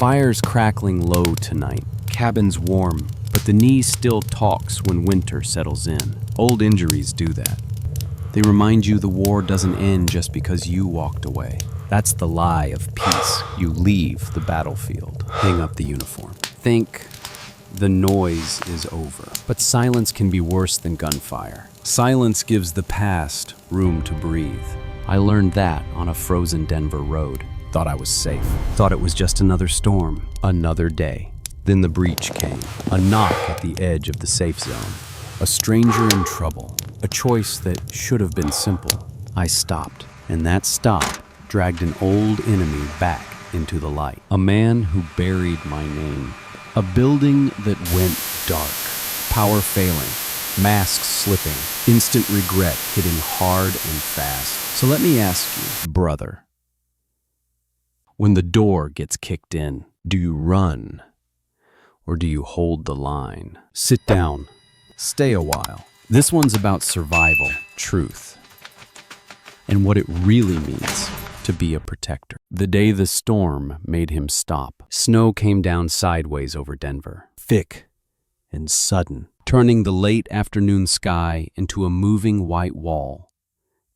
Fire's crackling low tonight, cabin's warm, but the knee still talks when winter settles in. Old injuries do that. They remind you the war doesn't end just because you walked away. That's the lie of peace. You leave the battlefield, hang up the uniform. Think the noise is over. But silence can be worse than gunfire. Silence gives the past room to breathe. I learned that on a frozen Denver road. Thought I was safe. Thought it was just another storm, another day. Then the breach came, a knock at the edge of the safe zone. A stranger in trouble, a choice that should have been simple. I stopped, and that stop dragged an old enemy back into the light. A man who buried my name. A building that went dark. Power failing, masks slipping, instant regret hitting hard and fast. So let me ask you, brother, when the door gets kicked in, do you run or do you hold the line? Sit down, stay a while. This one's about survival, truth, and what it really means to be a protector. The day the storm made him stop, snow came down sideways over Denver, thick and sudden, turning the late afternoon sky into a moving white wall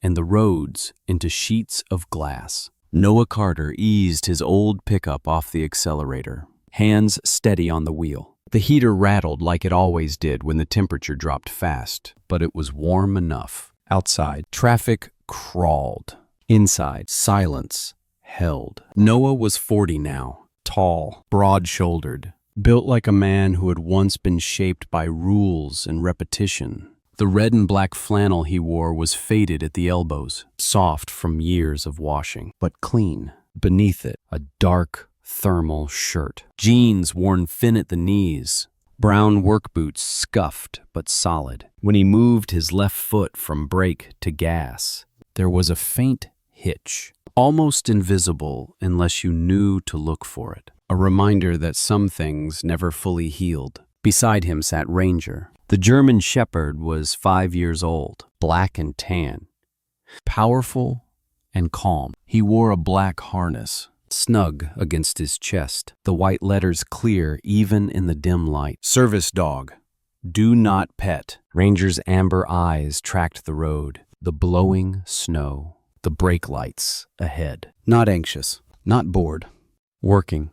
and the roads into sheets of glass. Noah Carter eased his old pickup off the accelerator, hands steady on the wheel. The heater rattled like it always did when the temperature dropped fast, but it was warm enough. Outside, traffic crawled. Inside, silence held. Noah was 40 now, tall, broad-shouldered, built like a man who had once been shaped by rules and repetition. The red and black flannel he wore was faded at the elbows, soft from years of washing, but clean. Beneath it, a dark, thermal shirt. Jeans worn thin at the knees. Brown work boots scuffed but solid. When he moved his left foot from brake to gas, there was a faint hitch, almost invisible unless you knew to look for it. A reminder that some things never fully healed. Beside him sat Ranger. The German Shepherd was 5 years old, black and tan, powerful and calm. He wore a black harness, snug against his chest, the white letters clear even in the dim light. Service dog, do not pet. Ranger's amber eyes tracked the road, the blowing snow, the brake lights ahead. Not anxious, not bored, working.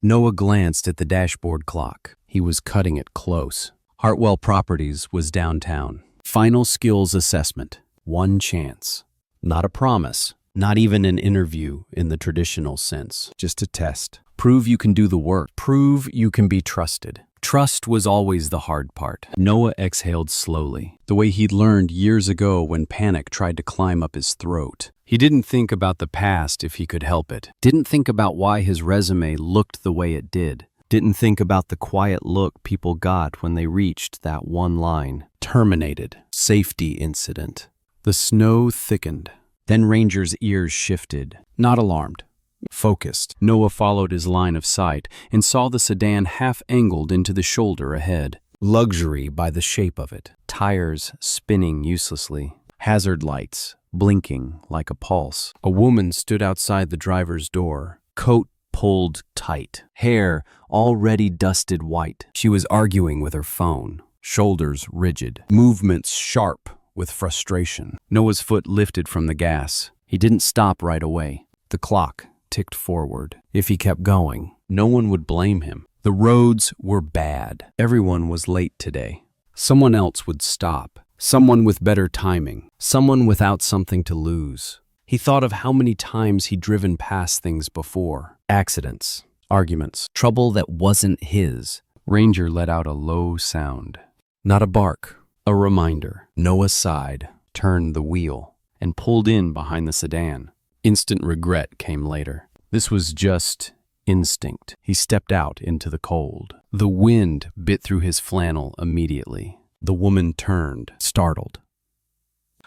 Noah glanced at the dashboard clock. He was cutting it close. Hartwell Properties was downtown. Final skills assessment. One chance. Not a promise. Not even an interview in the traditional sense. Just a test. Prove you can do the work. Prove you can be trusted. Trust was always the hard part. Noah exhaled slowly, the way he'd learned years ago when panic tried to climb up his throat. He didn't think about the past if he could help it. Didn't think about why his resume looked the way it did. Didn't think about the quiet look people got when they reached that one line. Terminated. Safety incident. The snow thickened. Then Ranger's ears shifted. Not alarmed. Focused. Noah followed his line of sight and saw the sedan half-angled into the shoulder ahead. Luxury by the shape of it. Tires spinning uselessly. Hazard lights blinking like a pulse. A woman stood outside the driver's door. Coat pulled tight. Hair already dusted white. She was arguing with her phone. Shoulders rigid. Movements sharp with frustration. Noah's foot lifted from the gas. He didn't stop right away. The clock ticked forward. If he kept going, no one would blame him. The roads were bad. Everyone was late today. Someone else would stop. Someone with better timing. Someone without something to lose. He thought of how many times he'd driven past things before. Accidents, arguments, trouble that wasn't his. Ranger let out a low sound. Not a bark, a reminder. Noah sighed, turned the wheel, and pulled in behind the sedan. Instant regret came later. This was just instinct. He stepped out into the cold. The wind bit through his flannel immediately. The woman turned, startled.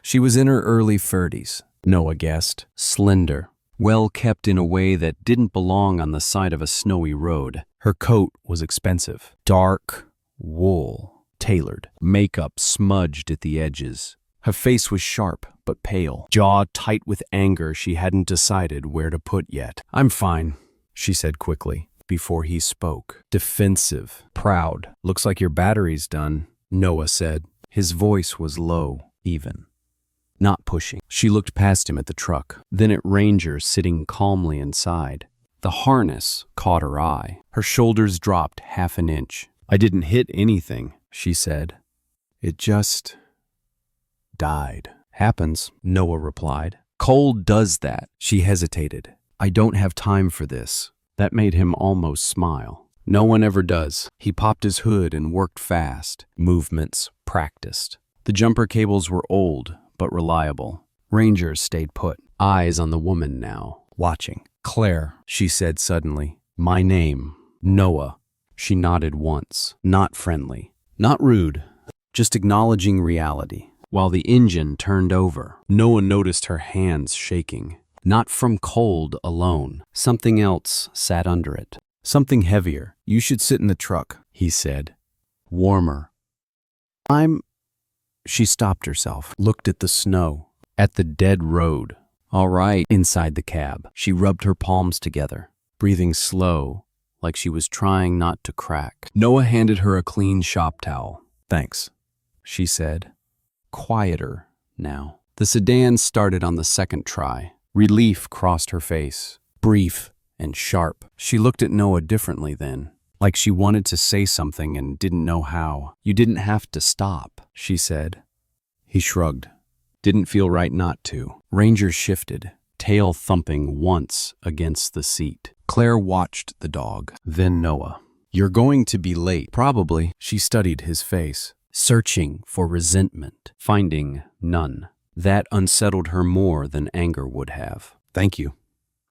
She was in her early 30s, Noah guessed, slender, well kept in a way that didn't belong on the side of a snowy road. Her coat was expensive. Dark wool, tailored, makeup smudged at the edges. Her face was sharp but pale, jaw tight with anger she hadn't decided where to put yet. "I'm fine," she said quickly. before he spoke. Defensive, proud. Looks like your battery's done, Noah said. His voice was low, even. Not pushing. She looked past him at the truck, then at Ranger sitting calmly inside. The harness caught her eye. Her shoulders dropped half an inch. I didn't hit anything, she said. It just died. Happens, Noah replied. Cold does that. She hesitated. I don't have time for this. That made him almost smile. No one ever does. He popped his hood and worked fast. Movements practiced. The jumper cables were old, but reliable. Ranger stayed put, eyes on the woman now, watching. Claire, she said suddenly. My name, Noah. She nodded once. Not friendly. Not rude. Just acknowledging reality. While the engine turned over, Noah noticed her hands shaking. Not from cold alone. Something else sat under it. Something heavier. You should sit in the truck, he said. Warmer. She stopped herself, looked at the snow, at the dead road. All right, inside the cab. She rubbed her palms together, breathing slow, like she was trying not to crack. Noah handed her a clean shop towel. Thanks, she said. Quieter now. The sedan started on the second try. Relief crossed her face, brief and sharp. She looked at Noah differently then, like she wanted to say something and didn't know how. You didn't have to stop, she said. He shrugged. Didn't feel right not to. Ranger shifted, tail thumping once against the seat. Claire watched the dog, then Noah. You're going to be late. Probably. She studied his face, searching for resentment, finding none. That unsettled her more than anger would have. Thank you,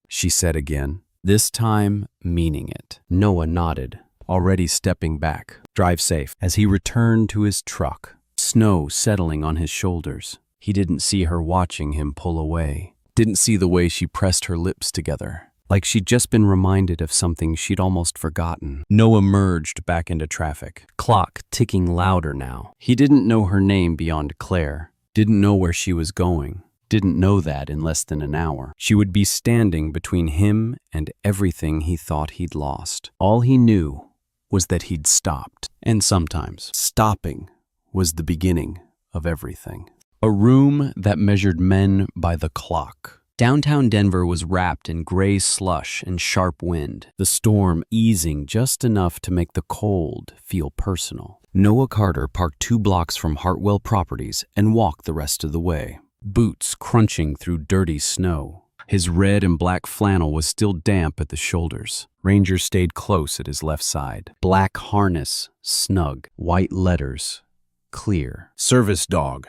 she said again, this time meaning it. Noah nodded, already stepping back. Drive safe. As he returned to his truck, snow settling on his shoulders. He didn't see her watching him pull away. Didn't see the way she pressed her lips together, like she'd just been reminded of something she'd almost forgotten. Noah merged back into traffic, clock ticking louder now. He didn't know her name beyond Claire, didn't know where she was going, didn't know that in less than an hour. She would be standing between him and everything he thought he'd lost. All he knew was that he'd stopped, and sometimes stopping was the beginning of everything. A room that measured men by the clock. Downtown Denver was wrapped in gray slush and sharp wind, the storm easing just enough to make the cold feel personal. Noah Carter parked 2 blocks from Hartwell Properties and walked the rest of the way, boots crunching through dirty snow. His red and black flannel was still damp at the shoulders. Ranger stayed close at his left side. Black harness, snug, white letters, clear. Service dog.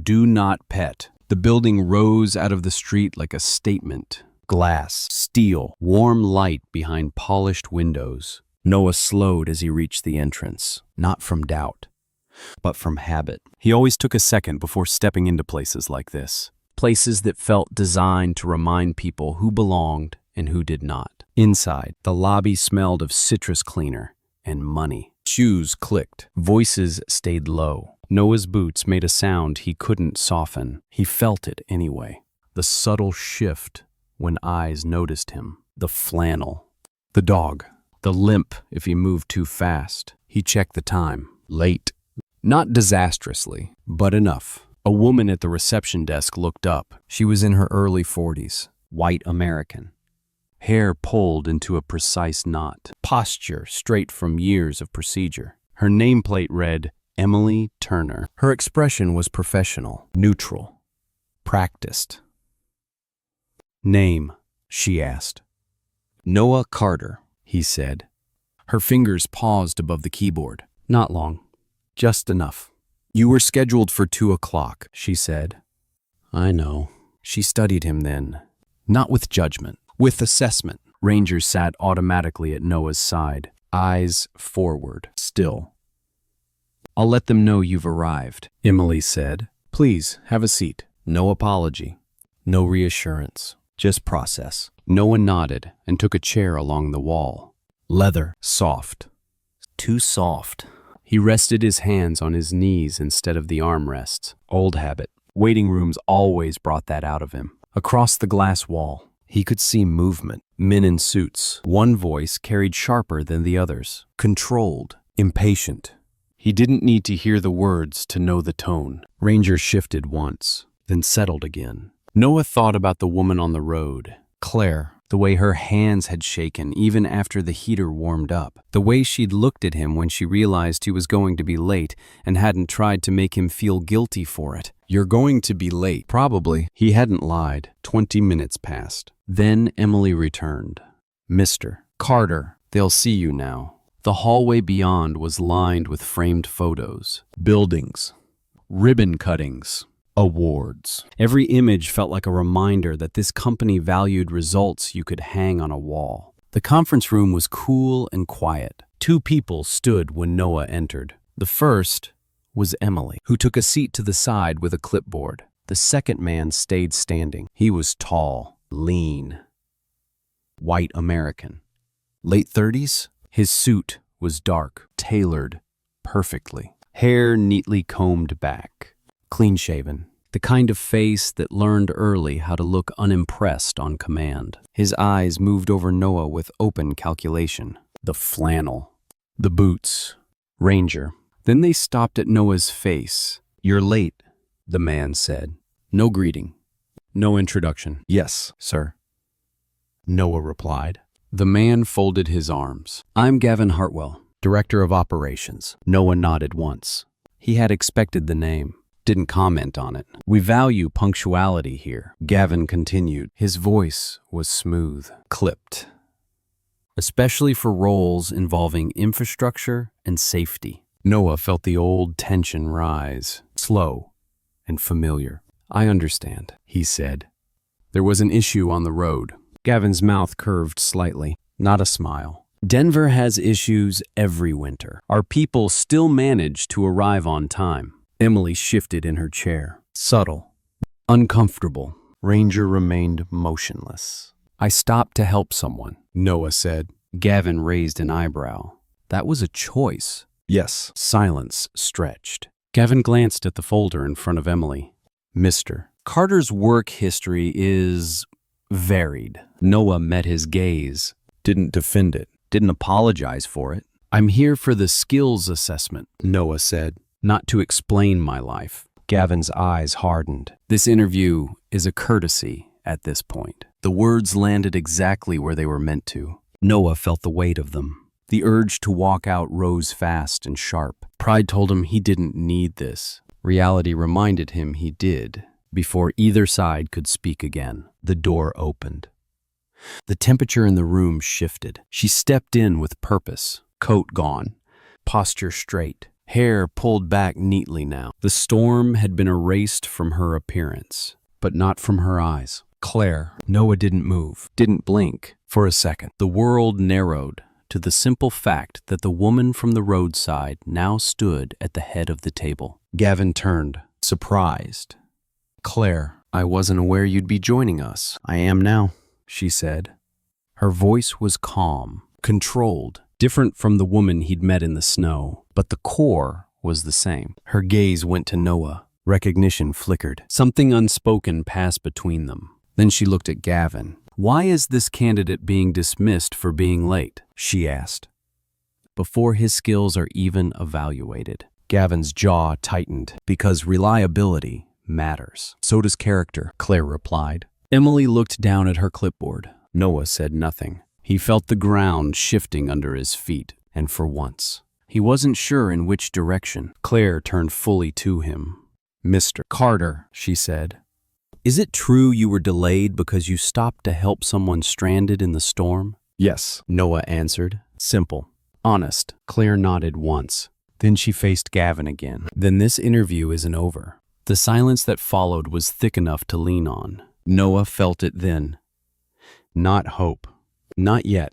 Do not pet. The building rose out of the street like a statement. Glass, steel, warm light behind polished windows. Noah slowed as he reached the entrance, not from doubt, but from habit. He always took a second before stepping into places like this. Places that felt designed to remind people who belonged and who did not. Inside, the lobby smelled of citrus cleaner and money. Shoes clicked. Voices stayed low. Noah's boots made a sound he couldn't soften. He felt it anyway. The subtle shift when eyes noticed him. The flannel. The dog. The limp if he moved too fast. He checked the time. Late. Not disastrously, but enough. A woman at the reception desk looked up. She was in her early 40s. White American. Hair pulled into a precise knot. Posture straight from years of procedure. Her nameplate read, Emily Turner. Her expression was professional, neutral, practiced. Name, she asked. Noah Carter, he said. Her fingers paused above the keyboard. Not long. Just enough. You were scheduled for 2 o'clock, she said. I know. She studied him then. Not with judgment, with assessment. Ranger sat automatically at Noah's side, eyes forward, still. I'll let them know you've arrived, Emily said. Please, have a seat. No apology. No reassurance. Just process. Noah nodded and took a chair along the wall. Leather. Soft. Too soft. He rested his hands on his knees instead of the armrests. Old habit. Waiting rooms always brought that out of him. Across the glass wall, He could see movement. Men in suits. One voice carried sharper than the others. Controlled. Impatient. He didn't need to hear the words to know the tone. Ranger shifted once, then settled again. Noah thought about the woman on the road. Claire. The way her hands had shaken even after the heater warmed up. The way she'd looked at him when she realized he was going to be late and hadn't tried to make him feel guilty for it. You're going to be late. Probably. He hadn't lied. 20 minutes passed. Then Emily returned. Mr. Carter, they'll see you now. The hallway beyond was lined with framed photos, buildings, ribbon cuttings, awards. Every image felt like a reminder that this company valued results you could hang on a wall. The conference room was cool and quiet. 2 people stood when Noah entered. The first was Emily, who took a seat to the side with a clipboard. The second man stayed standing. He was tall, lean, white American. Late 30s? His suit was dark, tailored perfectly. Hair neatly combed back. Clean-shaven, the kind of face that learned early how to look unimpressed on command. His eyes moved over Noah with open calculation. The flannel, the boots, Ranger. Then they stopped at Noah's face. "You're late," the man said. No greeting, no introduction. "Yes, sir," Noah replied. The man folded his arms. "I'm Gavin Hartwell, Director of Operations." Noah nodded once. He had expected the name. Didn't comment on it. "We value punctuality here," Gavin continued. His voice was smooth, clipped, especially for roles involving infrastructure and safety. Noah felt the old tension rise, slow and familiar. "I understand," he said. "There was an issue on the road." Gavin's mouth curved slightly, not a smile. "Denver has issues every winter. Our people still manage to arrive on time." Emily shifted in her chair. Subtle, uncomfortable. Ranger remained motionless. "I stopped to help someone," Noah said. Gavin raised an eyebrow. "That was a choice." "Yes." Silence stretched. Gavin glanced at the folder in front of Emily. "Mr. Carter's work history is varied." Noah met his gaze, didn't defend it, didn't apologize for it. "I'm here for the skills assessment," Noah said. "Not to explain my life." Gavin's eyes hardened. "This interview is a courtesy at this point." The words landed exactly where they were meant to. Noah felt the weight of them. The urge to walk out rose fast and sharp. Pride told him he didn't need this. Reality reminded him he did. Before either side could speak again, the door opened. The temperature in the room shifted. She stepped in with purpose, coat gone, posture straight. Hair pulled back neatly now. The storm had been erased from her appearance, but not from her eyes. Claire. Noah didn't move, didn't blink. For a second, the world narrowed to the simple fact that the woman from the roadside now stood at the head of the table. Gavin turned, surprised. "Claire, I wasn't aware you'd be joining us." "I am now," she said. Her voice was calm, controlled. Different from the woman he'd met in the snow, but the core was the same. Her gaze went to Noah. Recognition flickered. Something unspoken passed between them. Then she looked at Gavin. "Why is this candidate being dismissed for being late?" she asked. "Before his skills are even evaluated." Gavin's jaw tightened. "Because reliability matters. So does character," Claire replied. Emily looked down at her clipboard. Noah said nothing. He felt the ground shifting under his feet, and for once, he wasn't sure in which direction. Claire turned fully to him. "Mr. Carter," she said, "is it true you were delayed because you stopped to help someone stranded in the storm?" "Yes," Noah answered. Simple, honest. Claire nodded once. Then she faced Gavin again. "Then this interview isn't over." The silence that followed was thick enough to lean on. Noah felt it then. Not hope. Not yet,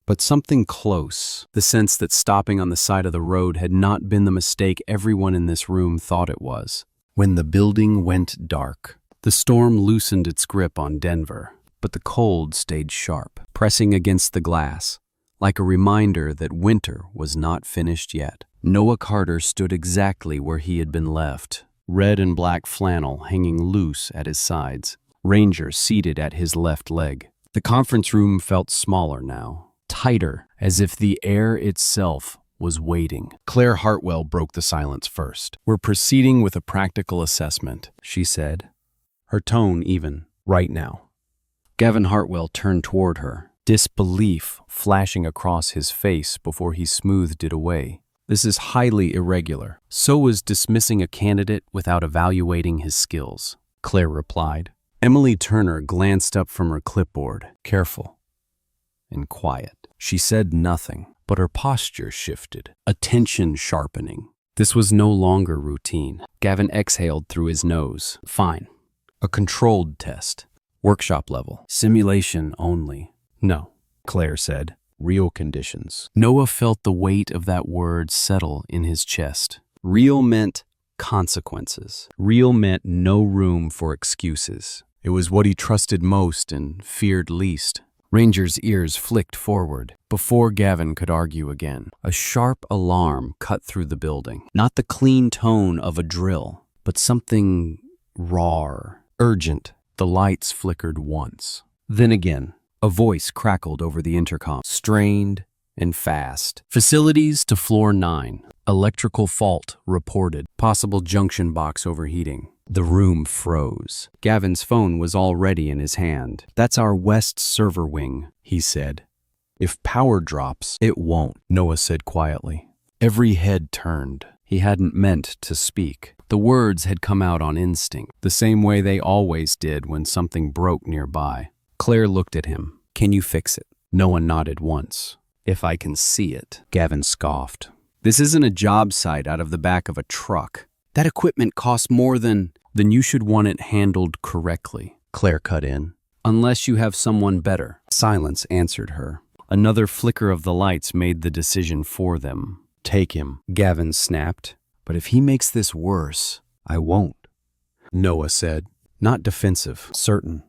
but something close. The sense that stopping on the side of the road had not been the mistake everyone in this room thought it was. When the building went dark, the storm loosened its grip on Denver, but the cold stayed sharp, pressing against the glass, like a reminder that winter was not finished yet. Noah Carter stood exactly where he had been left, red and black flannel hanging loose at his sides. Ranger seated at his left leg. The conference room felt smaller now, tighter, as if the air itself was waiting. Claire Hartwell broke the silence first. "We're proceeding with a practical assessment," she said, her tone even, "right now." Gavin Hartwell turned toward her, disbelief flashing across his face before he smoothed it away. "This is highly irregular. So was dismissing a candidate without evaluating his skills," Claire replied. Emily Turner glanced up from her clipboard, careful and quiet. She said nothing, but her posture shifted, attention sharpening. This was no longer routine. Gavin exhaled through his nose. "Fine. A controlled test. Workshop level. Simulation only." "No," Claire said. "Real conditions." Noah felt the weight of that word settle in his chest. Real meant consequences. Real meant no room for excuses. It was what he trusted most and feared least. Ranger's ears flicked forward. Before Gavin could argue again, a sharp alarm cut through the building. Not the clean tone of a drill, but something raw, urgent. The lights flickered once. Then again, a voice crackled over the intercom, strained and fast. "Facilities to floor 9. Electrical fault reported. Possible junction box overheating." The room froze. Gavin's phone was already in his hand. "That's our west server wing," he said. "If power drops, it won't," Noah said quietly. Every head turned. He hadn't meant to speak. The words had come out on instinct, the same way they always did when something broke nearby. Claire looked at him. "Can you fix it?" Noah nodded once. "If I can see it," Gavin scoffed. "This isn't a job site out of the back of a truck. That equipment costs more than..." "Then you should want it handled correctly," Claire cut in. "Unless you have someone better." Silence answered her. Another flicker of the lights made the decision for them. "Take him," Gavin snapped. "But if he makes this worse, I won't," Noah said. Not defensive, certain.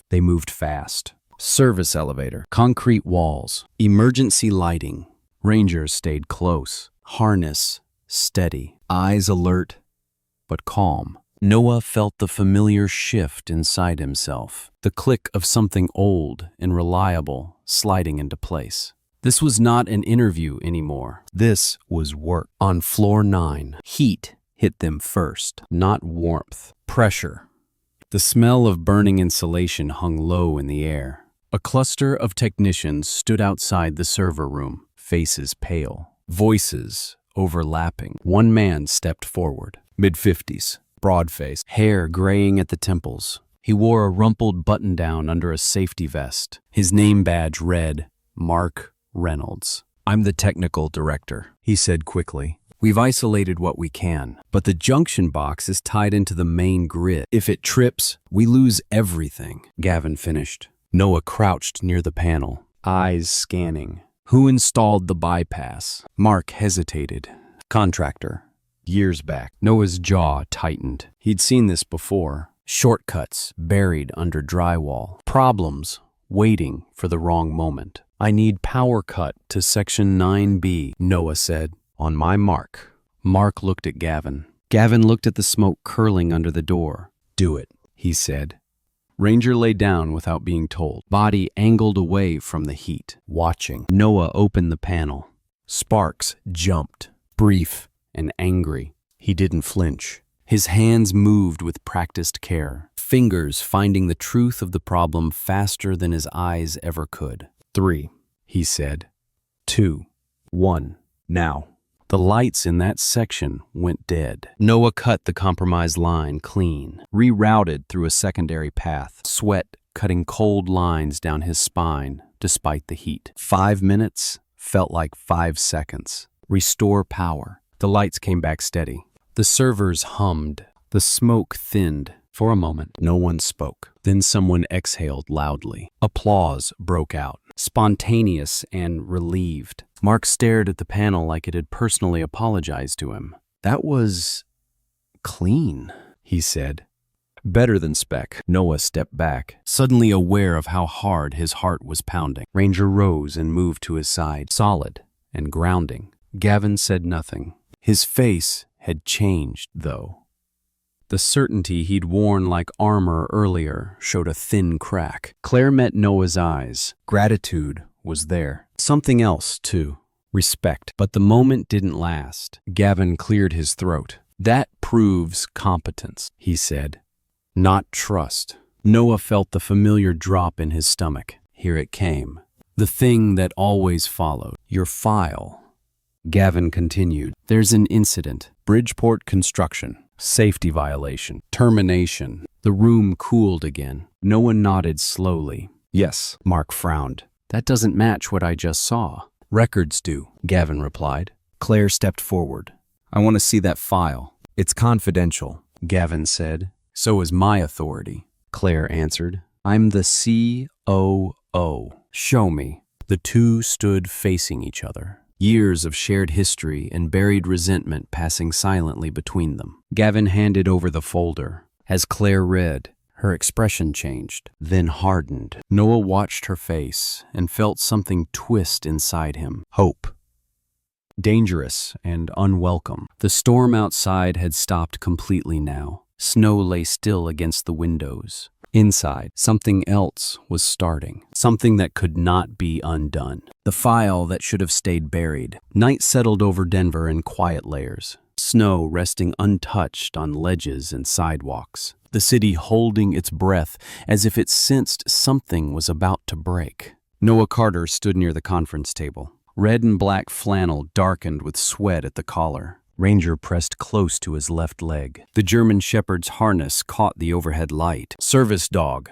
They moved fast. Service elevator, concrete walls, emergency lighting. Rangers stayed close, harness steady, eyes alert, but calm. Noah felt the familiar shift inside himself, the click of something old and reliable sliding into place. This was not an interview anymore. This was work. On floor 9, heat hit them first, not warmth, pressure. The smell of burning insulation hung low in the air. A cluster of technicians stood outside the server room, faces pale, voices overlapping. One man stepped forward, mid-50s, broad face, hair graying at the temples. He wore a rumpled button-down under a safety vest. His name badge read, Mark Reynolds. "I'm the technical director," he said quickly. "We've isolated what we can, but the junction box is tied into the main grid. If it trips, we lose everything," Gavin finished. Noah crouched near the panel, eyes scanning. "Who installed the bypass?" Mark hesitated. "Contractor. Years back." Noah's jaw tightened. He'd seen this before. Shortcuts buried under drywall. Problems waiting for the wrong moment. "I need power cut to section 9B, Noah said. "On my mark." Mark looked at Gavin. Gavin looked at the smoke curling under the door. "Do it," he said. Ranger lay down without being told, body angled away from the heat, watching. Noah opened the panel. Sparks jumped, brief and angry. He didn't flinch. His hands moved with practiced care, fingers finding the truth of the problem faster than his eyes ever could. 3, he said. 2, 1, now. The lights in that section went dead. Noah cut the compromised line clean, rerouted through a secondary path, sweat cutting cold lines down his spine despite the heat. 5 minutes felt like 5 seconds. Restore power. The lights came back steady. The servers hummed. The smoke thinned. For a moment, no one spoke. Then someone exhaled loudly. Applause broke out, spontaneous and relieved. Mark stared at the panel like it had personally apologized to him. "That was clean," he said. "Better than spec." Noah stepped back, suddenly aware of how hard his heart was pounding. Ranger rose and moved to his side, solid and grounding. Gavin said nothing. His face had changed, though. The certainty he'd worn like armor earlier showed a thin crack. Claire met Noah's eyes. Gratitude was there. Something else, too. Respect. But the moment didn't last. Gavin cleared his throat. That proves competence, he said. Not trust. Noah felt the familiar drop in his stomach. Here it came. The thing that always followed. Your file. Gavin continued. There's an incident. Bridgeport construction. Safety violation. Termination. The room cooled again. Noah nodded slowly. Yes, Mark frowned. That doesn't match what I just saw. Records do, Gavin replied. Claire stepped forward. I want to see that file. It's confidential, Gavin said. So is my authority, Claire answered. I'm the COO. Show me. The two stood facing each other. Years of shared history and buried resentment passing silently between them. Gavin handed over the folder. As Claire read, her expression changed, then hardened. Noah watched her face and felt something twist inside him. Hope. Dangerous and unwelcome. The storm outside had stopped completely now. Snow lay still against the windows. Inside, something else was starting. Something that could not be undone. The file that should have stayed buried. Night settled over Denver in quiet layers. Snow resting untouched on ledges and sidewalks. The city holding its breath as if it sensed something was about to break. Noah Carter stood near the conference table. Red and black flannel darkened with sweat at the collar. Ranger pressed close to his left leg. The German shepherd's harness caught the overhead light. Service dog.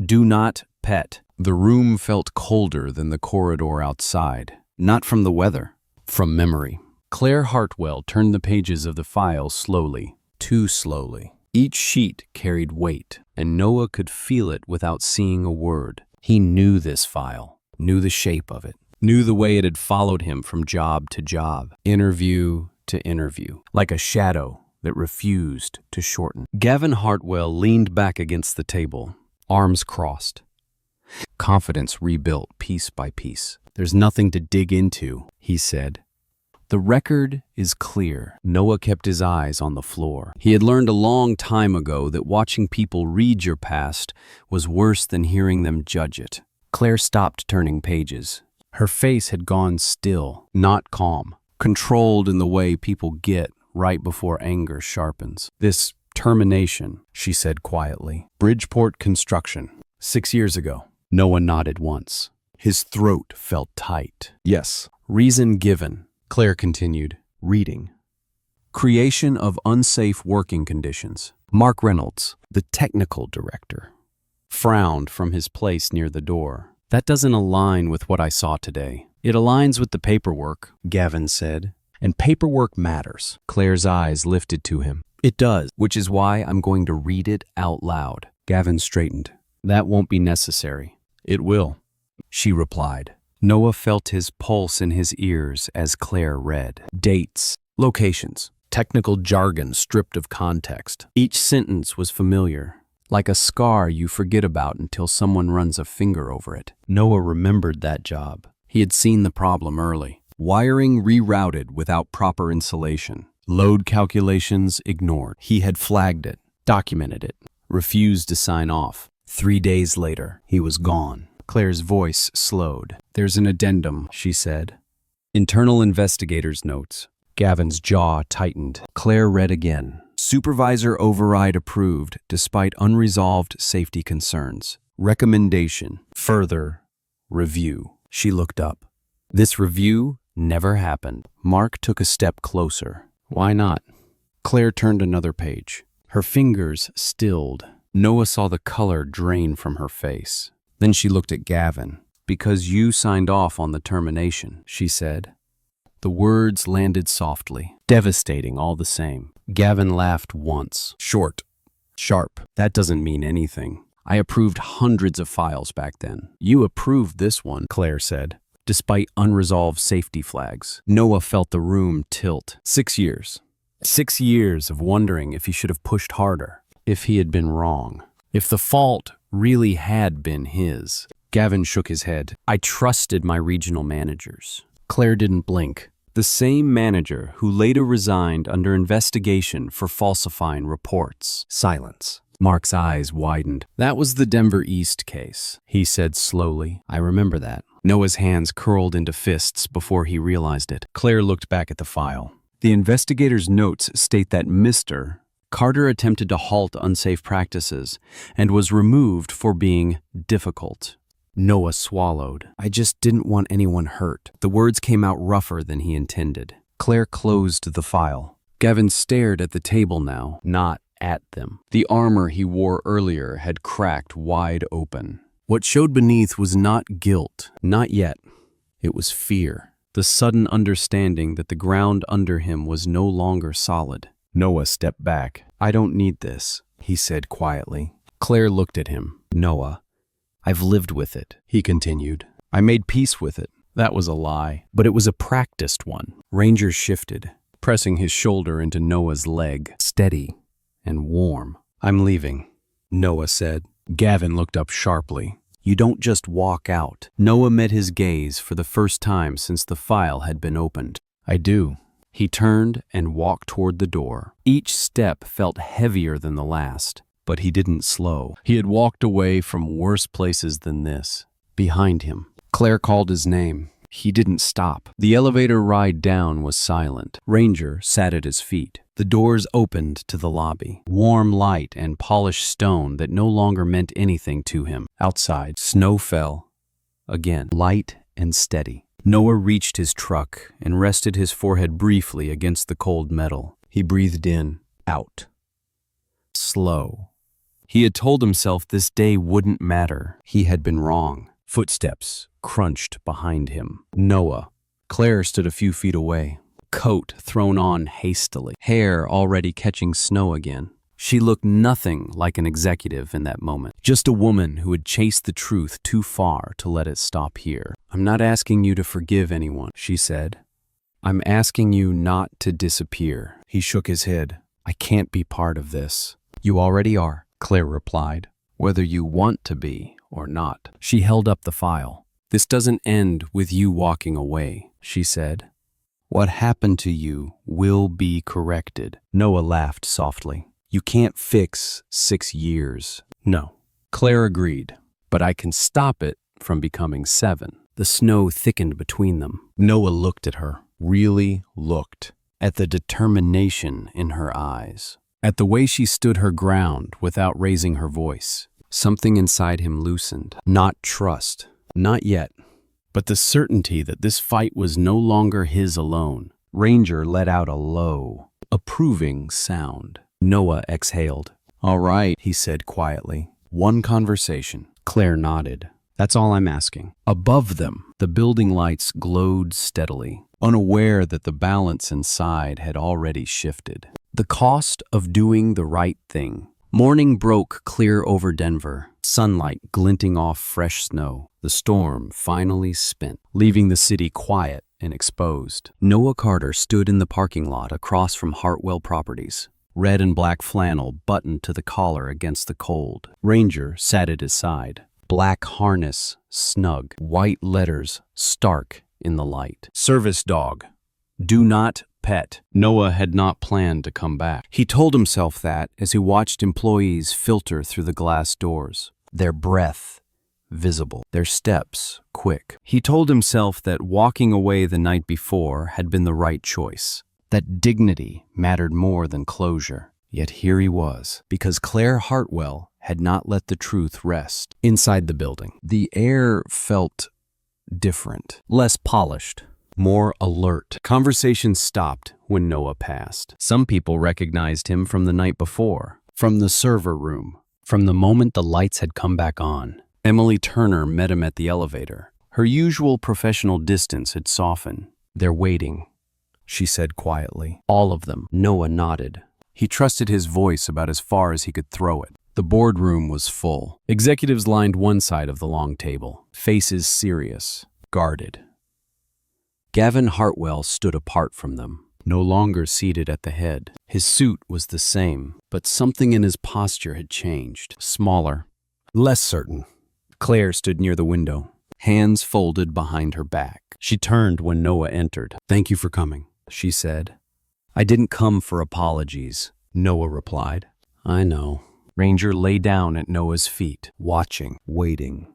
Do not pet. The room felt colder than the corridor outside. Not from the weather, from memory. Claire Hartwell turned the pages of the file slowly, too slowly. Each sheet carried weight, and Noah could feel it without seeing a word. He knew this file, knew the shape of it, knew the way it had followed him from job to job, interview to interview, like a shadow that refused to shorten. Gavin Hartwell leaned back against the table, arms crossed. Confidence rebuilt piece by piece. There's nothing to dig into, he said. The record is clear. Noah kept his eyes on the floor. He had learned a long time ago that watching people read your past was worse than hearing them judge it. Claire stopped turning pages. Her face had gone still, not calm. Controlled in the way people get right before anger sharpens. This termination, she said quietly. Bridgeport construction. 6 years ago. Noah nodded once. His throat felt tight. Yes. Reason given. Claire continued, reading. Creation of unsafe working conditions. Mark Reynolds, the technical director, frowned from his place near the door. That doesn't align with what I saw today. It aligns with the paperwork, Gavin said. And paperwork matters. Claire's eyes lifted to him. It does, which is why I'm going to read it out loud. Gavin straightened. That won't be necessary. It will, she replied. Noah felt his pulse in his ears as Claire read. Dates, locations, technical jargon stripped of context. Each sentence was familiar, like a scar you forget about until someone runs a finger over it. Noah remembered that job. He had seen the problem early. Wiring rerouted without proper insulation. Load calculations ignored. He had flagged it, documented it, refused to sign off. 3 days later, he was gone. Claire's voice slowed. There's an addendum, she said. Internal investigators' notes. Gavin's jaw tightened. Claire read again. Supervisor override approved despite unresolved safety concerns. Recommendation. Further review. She looked up. This review never happened. Mark took a step closer. Why not? Claire turned another page. Her fingers stilled. Noah saw the color drain from her face. Then she looked at Gavin. Because you signed off on the termination, she said. The words landed softly, devastating all the same. Gavin laughed once. Short. Sharp. That doesn't mean anything. I approved hundreds of files back then. You approved this one, Claire said, despite unresolved safety flags. Noah felt the room tilt. 6 years. 6 years of wondering if he should have pushed harder, if he had been wrong, if the fault really had been his. Gavin shook his head. I trusted my regional managers. Claire didn't blink. The same manager who later resigned under investigation for falsifying reports. Silence. Mark's eyes widened. That was the Denver East case, he said slowly. I remember that. Noah's hands curled into fists before he realized it. Claire looked back at the file. The investigator's notes state that Mr. Carter attempted to halt unsafe practices and was removed for being difficult. Noah swallowed. I just didn't want anyone hurt. The words came out rougher than he intended. Claire closed the file. Gavin stared at the table now, not at them. The armor he wore earlier had cracked wide open. What showed beneath was not guilt, not yet. It was fear, the sudden understanding that the ground under him was no longer solid. Noah stepped back. I don't need this, he said quietly. Claire looked at him. Noah, I've lived with it, he continued. I made peace with it. That was a lie, but it was a practiced one. Ranger shifted, pressing his shoulder into Noah's leg, steady and warm. I'm leaving, Noah said. Gavin looked up sharply. You don't just walk out. Noah met his gaze for the first time since the file had been opened. I do. He turned and walked toward the door. Each step felt heavier than the last, but he didn't slow. He had walked away from worse places than this. Behind him, Claire called his name. He didn't stop. The elevator ride down was silent. Ranger sat at his feet. The doors opened to the lobby. Warm light and polished stone that no longer meant anything to him. Outside, snow fell. Again, light and steady. Noah reached his truck and rested his forehead briefly against the cold metal. He breathed in, out. Slow. He had told himself this day wouldn't matter. He had been wrong. Footsteps crunched behind him. Noah. Claire stood a few feet away, coat thrown on hastily, hair already catching snow again. She looked nothing like an executive in that moment, just a woman who had chased the truth too far to let it stop here. I'm not asking you to forgive anyone, she said. I'm asking you not to disappear. He shook his head. I can't be part of this. You already are, Claire replied, whether you want to be or not. She held up the file. This doesn't end with you walking away, she said. What happened to you will be corrected. Noah laughed softly. You can't fix 6 years. No. Claire agreed, but I can stop it from becoming 7. The snow thickened between them. Noah looked at her, really looked, at the determination in her eyes, at the way she stood her ground without raising her voice. Something inside him loosened. Not trust, not yet, but the certainty that this fight was no longer his alone. Ranger let out a low, approving sound. Noah exhaled. All right, he said quietly. One conversation. Claire nodded. That's all I'm asking. Above them, the building lights glowed steadily, unaware that the balance inside had already shifted. The cost of doing the right thing. Morning broke clear over Denver, sunlight glinting off fresh snow. The storm finally spent, leaving the city quiet and exposed. Noah Carter stood in the parking lot across from Hartwell Properties, red and black flannel buttoned to the collar against the cold. Ranger sat at his side, black harness snug, white letters stark in the light. Service dog. Do not pet. Noah had not planned to come back. He told himself that as he watched employees filter through the glass doors, their breath visible, their steps quick. He told himself that walking away the night before had been the right choice, that dignity mattered more than closure. Yet here he was, because Claire Hartwell had not let the truth rest. Inside the building, the air felt different, less polished, more alert. Conversations stopped when Noah passed. Some people recognized him from the night before, from the server room, from the moment the lights had come back on. Emily Turner met him at the elevator. Her usual professional distance had softened. They're waiting, she said quietly. All of them. Noah nodded. He trusted his voice about as far as he could throw it. The boardroom was full. Executives lined one side of the long table, faces serious, guarded. Gavin Hartwell stood apart from them, no longer seated at the head. His suit was the same, but something in his posture had changed. Smaller, less certain. Claire stood near the window, hands folded behind her back. She turned when Noah entered. "Thank you for coming," she said. "I didn't come for apologies," Noah replied. "I know." Ranger lay down at Noah's feet, watching, waiting.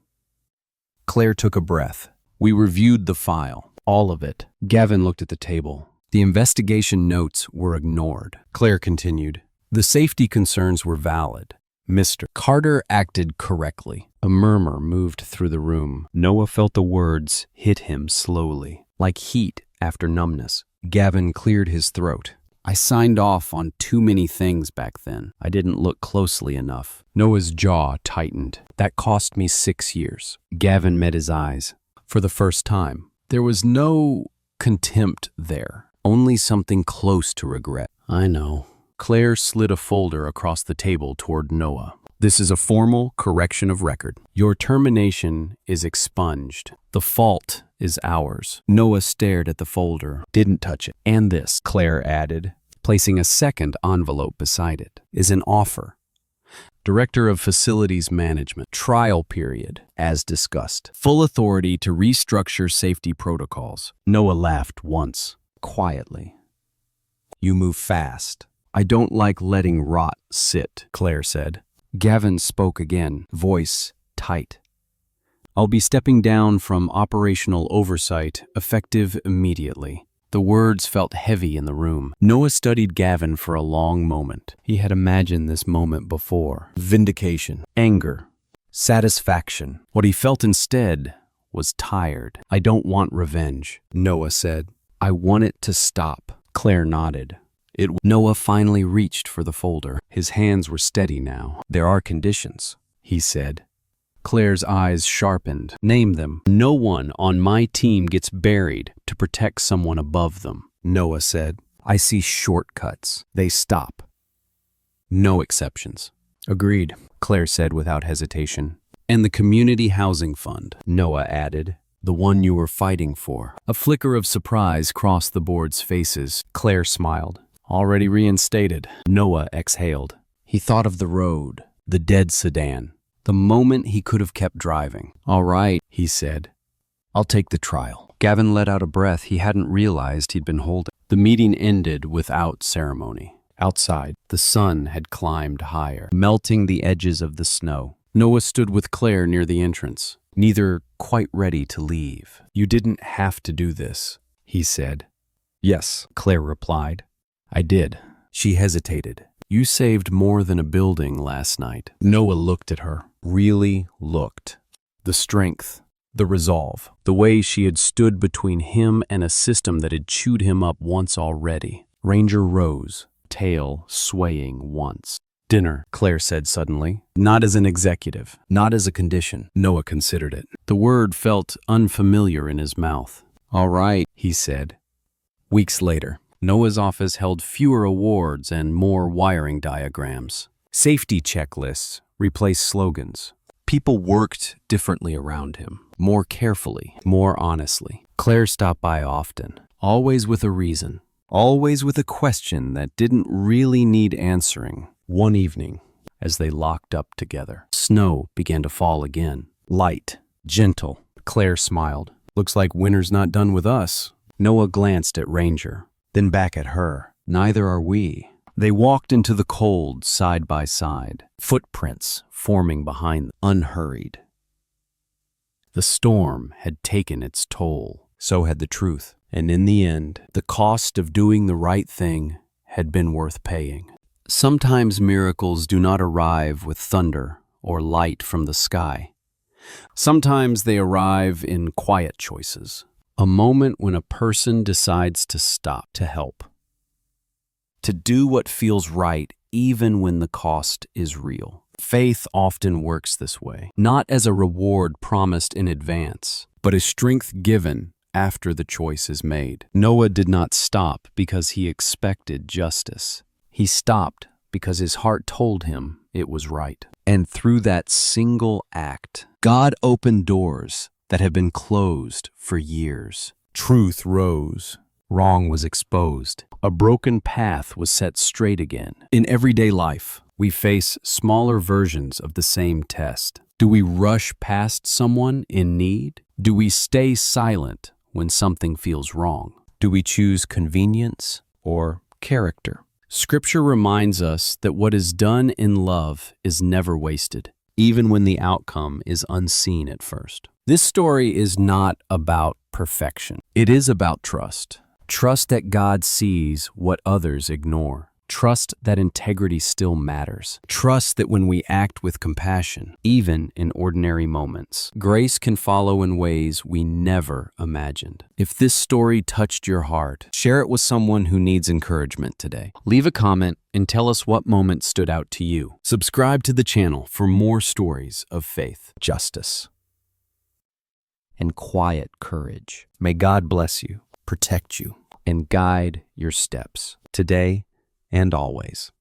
Claire took a breath. "We reviewed the file, all of it." Gavin looked at the table. The investigation notes were ignored. Claire continued. "The safety concerns were valid. Mr. Carter acted correctly." A murmur moved through the room. Noah felt the words hit him slowly, like heat after numbness. Gavin cleared his throat. "I signed off on too many things back then. I didn't look closely enough." Noah's jaw tightened. "That cost me 6 years." Gavin met his eyes. For the first time, there was no contempt there, only something close to regret. "I know." Claire slid a folder across the table toward Noah. "This is a formal correction of record. Your termination is expunged. The fault is ours." Noah stared at the folder, didn't touch it. "And this," Claire added, placing a second envelope beside it, "is an offer. Director of Facilities Management, trial period, as discussed. Full authority to restructure safety protocols." Noah laughed once, quietly. "You move fast." "I don't like letting rot sit," Claire said. Gavin spoke again, voice tight. "I'll be stepping down from operational oversight, effective immediately." The words felt heavy in the room. Noah studied Gavin for a long moment. He had imagined this moment before. Vindication, anger, satisfaction. What he felt instead was tired. "I don't want revenge," Noah said. "I want it to stop." Claire nodded. Noah finally reached for the folder. His hands were steady now. "There are conditions," he said. Claire's eyes sharpened. "Name them." "No one on my team gets buried to protect someone above them," Noah said. "I see shortcuts. They stop. No exceptions." "Agreed," Claire said without hesitation. "And the Community Housing Fund," Noah added. "The one you were fighting for." A flicker of surprise crossed the board's faces. Claire smiled. "Already reinstated." Noah exhaled. He thought of the road, the dead sedan, the moment he could have kept driving. "All right," he said. "I'll take the trial." Gavin let out a breath he hadn't realized he'd been holding. The meeting ended without ceremony. Outside, the sun had climbed higher, melting the edges of the snow. Noah stood with Claire near the entrance, neither quite ready to leave. "You didn't have to do this," he said. "Yes," Claire replied. "I did." She hesitated. "You saved more than a building last night." Noah looked at her, really looked. The strength, the resolve, the way she had stood between him and a system that had chewed him up once already. Ranger rose, tail swaying once. "Dinner," Claire said suddenly. "Not as an executive, not as a condition." Noah considered it. The word felt unfamiliar in his mouth. "All right," he said. Weeks later, Noah's office held fewer awards and more wiring diagrams. Safety checklists replaced slogans. People worked differently around him, more carefully, more honestly. Claire stopped by often, always with a reason, always with a question that didn't really need answering. One evening, as they locked up together, snow began to fall again. Light, gentle. Claire smiled. "Looks like winter's not done with us." Noah glanced at Ranger, then back at her. "Neither are we." They walked into the cold side by side, footprints forming behind them, unhurried. The storm had taken its toll, so had the truth, and in the end, the cost of doing the right thing had been worth paying. Sometimes miracles do not arrive with thunder or light from the sky. Sometimes they arrive in quiet choices, a moment when a person decides to stop, to help, to do what feels right even when the cost is real. Faith often works this way, not as a reward promised in advance, but as strength given after the choice is made. Noah did not stop because he expected justice. He stopped because his heart told him it was right. And through that single act, God opened doors that have been closed for years. Truth rose. Wrong was exposed. A broken path was set straight again. In everyday life, we face smaller versions of the same test. Do we rush past someone in need? Do we stay silent when something feels wrong? Do we choose convenience or character? Scripture reminds us that what is done in love is never wasted, even when the outcome is unseen at first. This story is not about perfection. It is about trust. Trust that God sees what others ignore. Trust that integrity still matters. Trust that when we act with compassion, even in ordinary moments, grace can follow in ways we never imagined. If this story touched your heart, share it with someone who needs encouragement today. Leave a comment and tell us what moment stood out to you. Subscribe to the channel for more stories of faith, justice, and quiet courage. May God bless you, protect you, and guide your steps today and always.